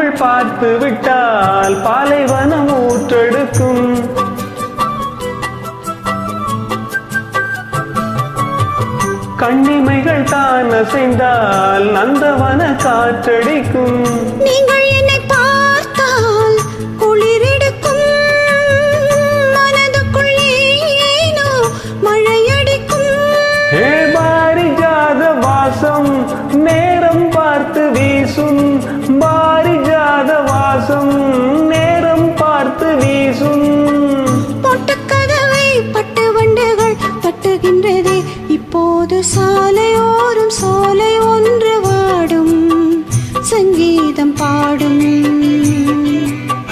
கண்கள் பார்த்து விட்டால் பாலைவனம் ஊற்றெடுக்கும். கண்ணிமைகள் தான் அசைந்தால் நந்தவன காற்றடிக்கும். நீங்கள் என்னை பார்த்தால் குளிரெடுக்கும், மனதுக்குள் ஏனோ மழையடிக்கும். ஹே பாரிஜாத வாசம் நேரம் பார்த்து வீசும், பாரிஜாத வாசம் நேரம் பார்த்து வீசும். பொட்டுக்கதவை பட்டு வண்டுகள் தட்டுகின்றதே, இப்போது சாலையோரம் சோலை ஒன்று வாடும், சங்கீதம் பாடும்.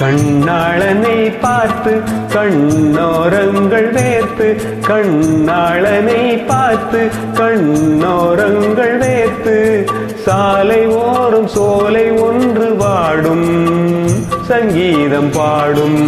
கண்ணாளனை பார்த்து கண்ணோரங்கள் வேர்த்து, கண்ணாளனை பார்த்து கண்ணோரங்கள் வேர்த்து, சாலை ஓரம் சோலை ஒன்று வாடும், சங்கீதம் பாடும்.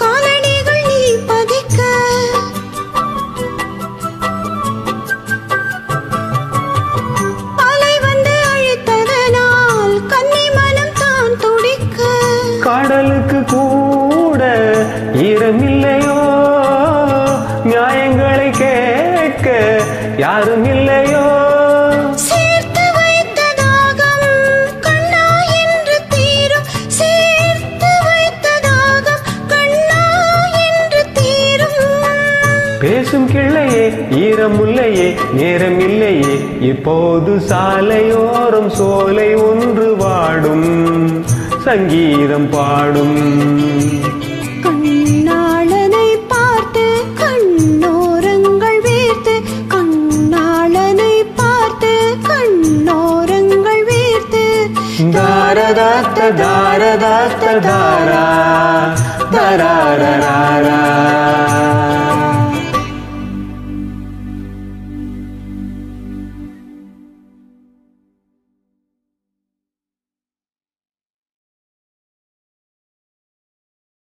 காலணிகள் நீ பதிக்க, அலை வந்து அழைத்ததனால் கன்னி மனம் தான் துடிக்க. கடலுக்கு கூட ஈரமில்லையோ, நியாயங்களை கேட்க யாரும் இல்லையோ. பேசும் கிள்ளையே ஈரமுல்லையே நேரம் இல்லையே, இப்போது சாலையோரம் சோலை ஒன்று வாடும், சங்கீதம் பாடும். கண்ணாளனை பார்த்து கண்ணோரங்கள் வேர்த்து, கண்ணாளனை பார்த்து கண்ணோரங்கள் வேர்த்து. தாரதாத்த தாரதாத்த தாரா தராரா.